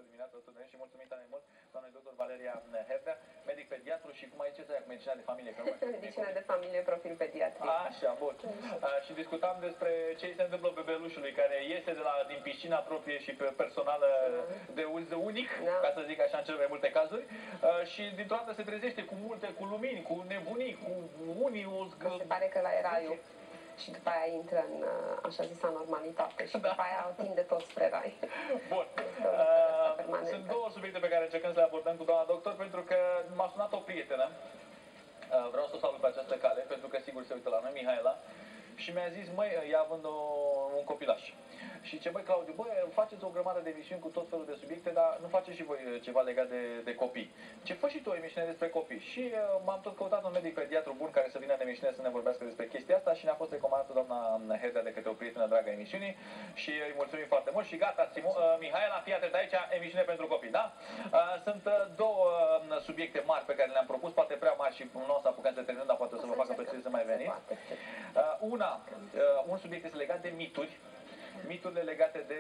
dimineața alături de noi și mulțumim tare mult, doamne doctor Valeria Herdea, medic pediatru și cum ai zis cu medicina de familie? Medicina de familie, profil pediatric. Așa, bun. Și discutam despre ce îi se întâmplă bebelușului care iese din piscina proprie și personală de uz unic, ca să zic așa în cele mai multe cazuri, și dintr-o dată se trezește cu lumini, cu nebunii, cu unii se pare că la raiul. Și după aia intră în așa zisa normalitate și după aia tinde tot spre rai. Bun. Sunt două subiecte pe care încercăm să le abordăm cu doamna doctor, pentru că m-a sunat o prietenă. Vreau să o salut pe această cale, pentru că sigur se uită la noi, Mihaela, și mi-a zis, măi, ea având un copilaș. Și ce, băi, Claudiu, băi, faceți o grămadă de emisiuni cu tot felul de subiecte, dar nu faceți și voi ceva legat de copii. Ce faci și tu o emisiune despre copii? Și m-am tot căutat un medic pediatru bun care să vină în emisiune să ne vorbească despre chestia asta și ne-a fost recomandată doamna Herdea de către o prietenă dragă a emisiunii și îi mulțumim foarte mult și gata, Mihaela, fii atent aici, emisiune pentru copii, da? Sunt două subiecte mari pe care le-am propus, poate prea mari și nu o să apucăm să terminăm, dar poate o să vă facă plăcere să mai veniți. Un subiect este legat de mituri, miturile legate de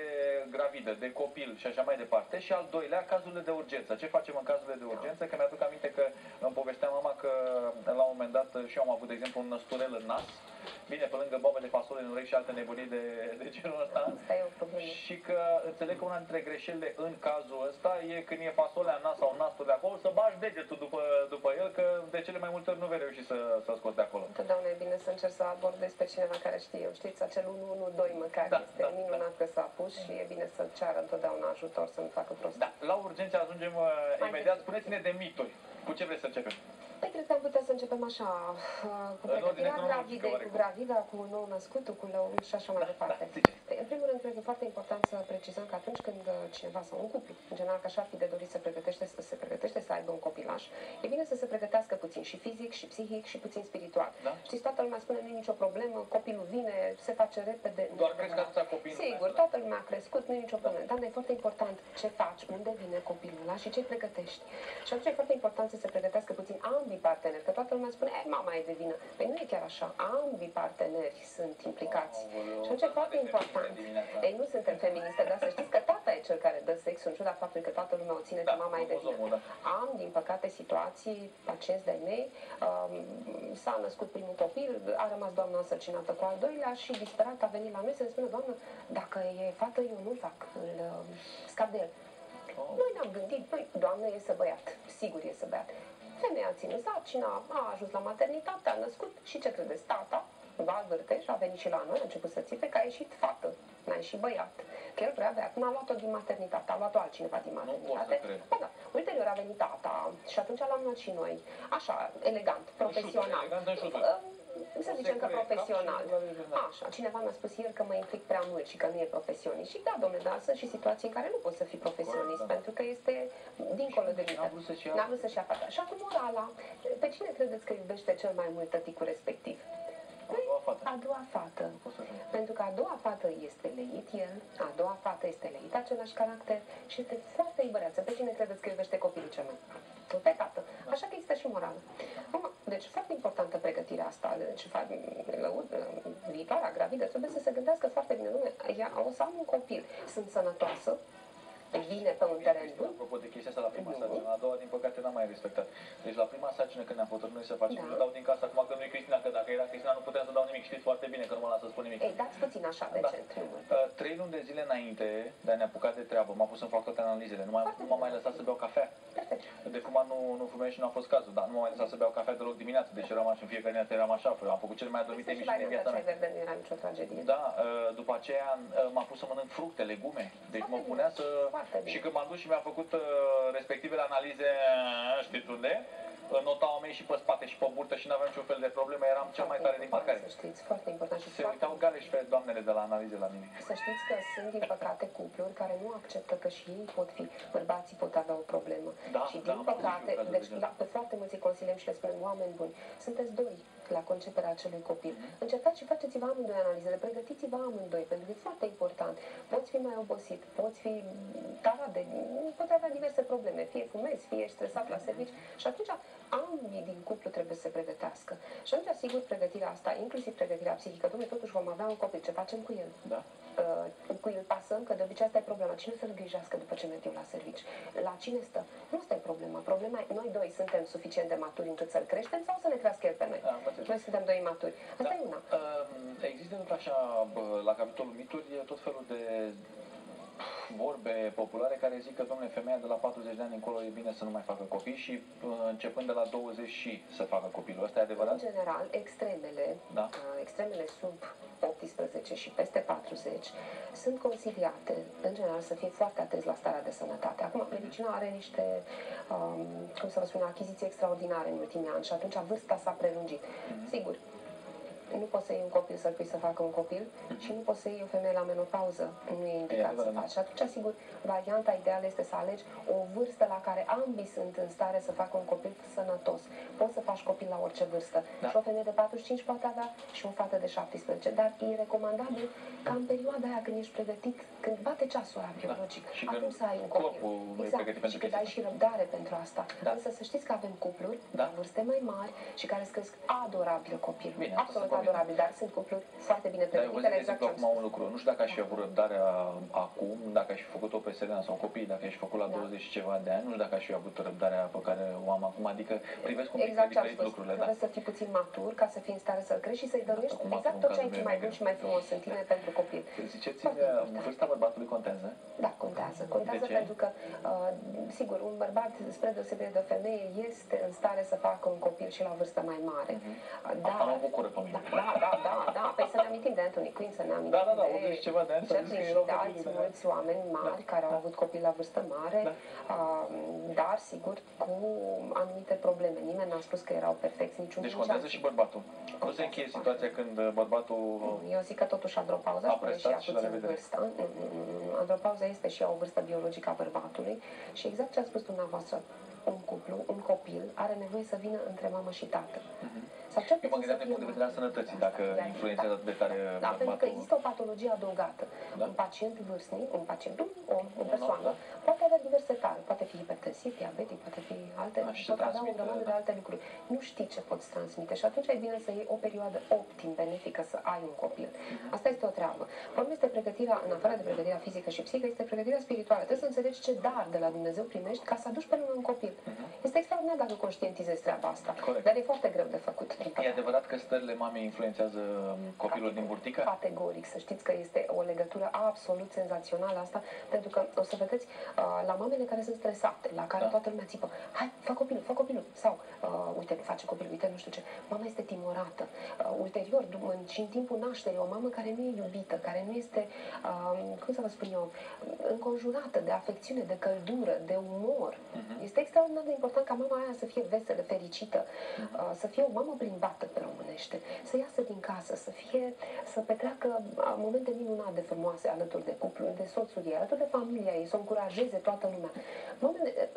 gravidă, de copil și așa mai departe. Și al doilea, cazurile de urgență. Ce facem în cazurile de urgență? Că mi-aduc aminte că îmi povestea mama că la un moment dat și eu am avut, de exemplu, un năsturel în nas. Bine, pe lângă bobe de fasole în urechi și alte nebunii de genul ăsta. Asta e o problemă. Și că înțeleg că una dintre greșelile în cazul ăsta e când e fasolea în nas sau nasul de acolo, să bagi degetul după el, că de cele mai multe ori nu vei reuși să scoți de acolo. Întotdeauna e bine să încerci să abordezi pe cineva care știe. Știți, acel 112 măcar este minunat că s-a pus și e bine să ceară întotdeauna ajutor, să nu facă prostii. Da, la urgențe ajungem imediat. Spuneți-ne de mituri. Cu ce vreți să începem? Păi, cred că am putea să începem așa, cu pregătirea gravidei, cu gravida, cu nou născutul, cu lău și așa mai departe. Păi, în primul rând, cred că e foarte important să precizăm că atunci când cineva sau un cuplu, în general, că așa ar fi de dorit să se pregătește să aibă un copilaș, e bine să se pregătească puțin și fizic, și psihic, și puțin spiritual. Da? Știți, toată lumea spune, nu e nicio problemă, copilul vine, se face repede. Doar crezi că atâta copii. Sigur, toată lumea a crescut, nu e nicio problemă, dar e foarte important ce faci, unde vine copilul ăla și ce pregătești. Și atunci e foarte important să se pregătească puțin ambii parteneri, că toată lumea spune, mama e de vină. Păi nu e chiar așa, ambii parteneri sunt implicați. Și atunci e foarte important. Ei, nu suntem feministe, dar să știți că tata e cel care dă sex, în ciuda faptului că toată lumea o ține că mama e de vină. Am, din păcate, situații, pacienți de-ai mei, s-a născut primul copil, a rămas doamna însărcinată cu al doilea și disperat a venit la noi să ne spună, doamnă, dacă e fată, eu nu-l fac, îl scap de el. Noi ne-am gândit, doamnă, iese băiat, sigur iese băiat. Femeia a ținut sarcina, a ajuns la maternitate, a născut și ce credeți, tata, Val Vârteș, a venit și la noi, a început să țipe că a ieșit fată, n-a ieșit băiat. Că el vrea băiat, n-a luat-o din maternitate, a luat-o altcineva din maternitate. Ba da, ulterior a venit tata și atunci l-am luat și noi, așa, elegant, profesional. Să zicem că profesional. Așa, cineva mi-a spus ieri că mă implic prea mult și că nu e profesionist. Și da, domnule, dar sunt și situații în care nu poți să fii profesionist, pentru că este dincolo de mine. N-a vrut să-și ia fata. Și acum morala, pe cine credeți că iubește cel mai mult tăticul respectiv? A doua fată. Pentru că a doua fată este leit el, a doua fată este leit același caracter și este foarte iubăreață. Pe cine credeți că iubește copilul cel mai mult? Pe tată. Așa că există și morală. Deci foarte importantă pregătirea asta. Deci viitoarea gravidă trebuie să se gândească foarte bine. Ea o să am un copil. Sunt sănătoasă. Vine pe un teren bun. Apropo de chestia asta la prima sarcină, a doua, din păcate, n-am mai respectat. Deci la prima sarcină, când ne-am hotărât noi să facem, eu dau din casă, acum că nu e Cristina, că dacă era Cristina nu puteam să dau nimic, știți foarte bine că nu mă lasă să spun nimic. Ei, dați puțin așa, decent. 3 luni de zile înainte de a ne apuca de treabă, m-am pus să fac toate analizele, nu m-am mai lăsat să beau cafea. De fumat nu fumez și nu a fost cazul, dar nu m-am mai lăsat să beau cafea deloc dimineața, deci eram așa, în fiecare dimineață eram așa, am făcut cele mai adormite emisiuni în viața mea. Nu era nicio tragedie. Da, după aceea m-am pus să mănânc fructe, legume, deci mă punea să... Și când m-am dus și mi-am făcut respectivele analize, știți unde? Notau mei și pe spate și pe burtă și n-aveam niciun fel de probleme, eram cel mai tare din parcare. Să știți, foarte important și se uitau galeși pe doamnele de la analize la mine. Să știți că sunt, din păcate, cupluri care nu acceptă că și ei pot fi, bărbații pot avea o problemă. Și din păcate, deci pe foarte mulți îi consiliem și le spunem, oameni buni, sunteți doi la conceperea acelui copil. Încercați și faceți-vă amândoi analizele, pregătiți-vă amândoi, pentru că e foarte important. Poți fi mai obosit, poți fi tarat poți avea diverse probleme, fie fumezi, fie ești stresat la servici și atunci ambii din cuplu trebuie să se pregătească. Și atunci, sigur, pregătirea asta, inclusiv pregătirea psihică, dom'le, totuși vom avea un copil, ce facem cu el? Da. Cu el pasăm, că de obicei asta e problema. Cine să-l îngrijească după ce merg eu la servici? La cine stă? Nu asta e problema. Problema e, noi doi suntem suficient de maturi încât să-l creștem sau să ne crească el pe noi? Noi suntem doi imaturi. Asta e una. Există tot așa, la capitolul mituri, tot felul de vorbe populare care zic că, domnule, femeia de la 40 de ani încolo e bine să nu mai facă copii și începând de la 20 și să facă copilul. Asta e adevărat? În general, extremele sub 18 și peste 40 sunt consiliate, în general, să fie foarte atenți la starea de sănătate. Acum, medicina are niște, cum să vă spun, achiziții extraordinare în ultimii ani și atunci vârsta s-a prelungit. Sigur, nu poți să iei un copil să-l pui să facă un copil și nu poți să iei o femeie la menopauză. Nu e indicat să faci. Și atunci, sigur, varianta ideală este să alegi o vârstă la care ambii sunt în stare să facă un copil sănătos. Poți să faci copil la orice vârstă. Da. Și o femeie de 45 poate avea și o fată de 17. Dar e recomandabil ca în perioada aia când ești pregătit, când bate ceasul ăla biologic, atunci să ai un copil. Exact. Și când ai și răbdare pentru asta. Da. Însă să știți că avem cupluri de vârste mai mari și care îți cresc adorabil copil. Absolut adorabil, dar sunt cupluri foarte bine pregătite. Dar eu vă zic acum un lucru. Nu știu dacă aș fi avut răbdarea acum, dacă aș fi făcut-o pe Selena sau copiii, dacă aș fi făcut la 20 și ceva de ani, nu știu dacă aș fi avut răbdarea pe care o am acum. Adică privesc un pic diferit lucrurile. Trebuie să fii puțin matur ca să fii în stare să-l crești și să-i dăruiești exact tot ce ai mai bun și mai frumos în tine pentru copil. Ziceți, vârsta bărbatului contează? Da, contează. Contează pentru că, sigur, un bărbat, spre deosebire de o femeie, este în stare să facă un copil și la vârstă mai mare. Dar mă bucură pe mine. Da, păi să ne amintim de Anthony Quinn, să ne amintim de 80 ceva de ani, și de alți mulți oameni mari care au avut copii la vârstă mare, dar, sigur, cu anumite probleme. Nimeni n-a spus că erau perfecți niciun. Deci contează și bărbatul. Nu se încheie situația când bărbatul Eu zic că totuși andropauza spune și ea puțin vârsta. Andropauza este și ea o vârstă biologică a bărbatului și exact ce a spus dumneavoastră, un cuplu, un copil, are nevoie să vină între mamă și tată. Eu mă gândeam din punct de vedere al sănătății, dacă influențează atât de tare bărbatul. Da, pentru că există o patologie adăugată. Un pacient vârstnic, o persoană, poate avea diverse tare. Poate fi hipertensiv, diabetic, poate fi alte, poate avea o grămadă de alte lucruri. Nu știi ce poți transmite și atunci e bine să iei o perioadă optim benefică să ai un copil. Asta este o treabă. Problema este pregătirea, în afară de pregătirea fizică și psihică, este pregătirea spirituală. Trebuie să înțelegi ce dar de la Dumnezeu primești ca să aduci pe lângă un copil. Este extraordinar dacă conștientizezi treaba asta. Dar e foarte greu de făcut. E adevărat că stările mamei influențează copilul din burtică? Categoric, să știți că este o legătură absolut senzațională asta, pentru că o să vedeți la mamele care sunt stresate, la care toată lumea țipă, hai, fă copilul, sau uite, nu face copilul, uite, nu știu ce, mama este timorată. Ulterior, și în timpul nașterii, o mamă care nu e iubită, care nu este, cum să vă spun eu, înconjurată de afecțiune, de căldură, de umor. Este extraordinar de important ca mama aia să fie veselă, fericită, să fie o mamă plimbată pe românește, să iasă din casă, să petreacă momente minunate de frumoase alături de cuplu, de soțul ei, alături de familia ei, să o încurajeze toată lumea.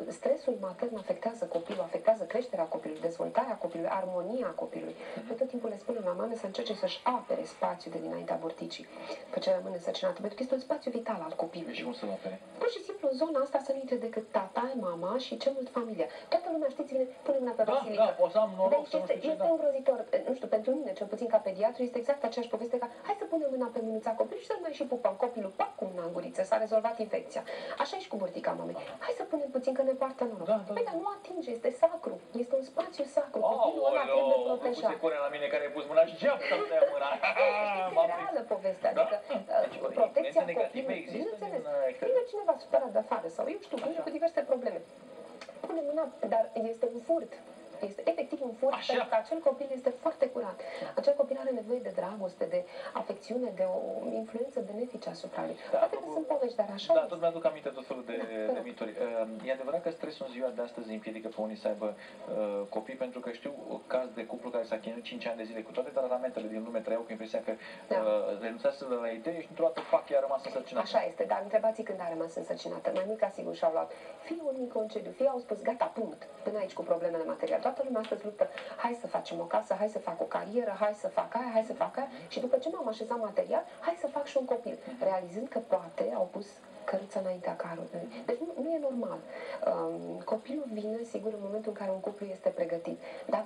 Stresul matern afectează copilul, afectează creșterea copilului, dezvoltarea copilului, armonia copilului. Eu tot timpul le spunem la mame să încerce să-și apere spațiul de dinaintea borticii, pe ce rămâne însărcinată, pentru că este un spațiu vital al copilului. Și cum să-l apere? Pur și simplu, în zona asta să nu intre decât tata, mama și cel mult familia. Toată lumea, știți, vine, pune mâna pe basilică. Da, o să am noroc să nu știu ce, este îngrozitor. Nu știu, pentru mine, cel puțin ca pediatru, este exact aceeași poveste ca hai să punem mâna pe mânuța copilului și să-l mai și pupăm. Copilul, pac, cu mâna în guriță, s-a rezolvat infecția. Așa e și cu burtica mamei. Hai să punem puțin că ne poartă noroc. Păi, dar nu atinge, este sacru. Este un spațiu sacru. Copilul ăla trebuie protejat. Puse la mine care ai pus mâna și geam să-mi dea mâna. Este reală povestea. Adică protecția copilului. Bineînțeles, vine cineva supărat de afară sau eu știu, vine cu diverse probleme. Pune mâna, dar este un furt. Este efectiv un furt, pentru că acel copil este foarte curat. Acel copil are nevoie de dragoste, de afecțiune, de o influență benefică asupra lui. Poate că sunt povești, dar așa. Da, tot mi-aduc aminte tot felul de mituri. E adevărat că stresul în ziua de astăzi împiedică pe unii să aibă copii, pentru că știu caz de cuplu care s-a chinuit 5 ani de zile cu toate tratamentele din lume, trăiau cu impresia că renunțase la idee și într-o dată, fac, ea a rămas însărcinată. Așa este, dar întrebați când a rămas însărcinată. Mai mica, sigur, și-au luat fie un mic concediu, fie au spus, gata, punct, până aici cu problemele materiale. toată lumea astăzi luptă, hai să facem o casă, hai să fac o carieră, hai să fac aia, hai să fac aia, și după ce m-am așezat material, hai să fac și un copil, realizând că poate au pus căruța înaintea carului. Deci nu e normal. Copilul vine, sigur, în momentul în care un cuplu este pregătit. Dar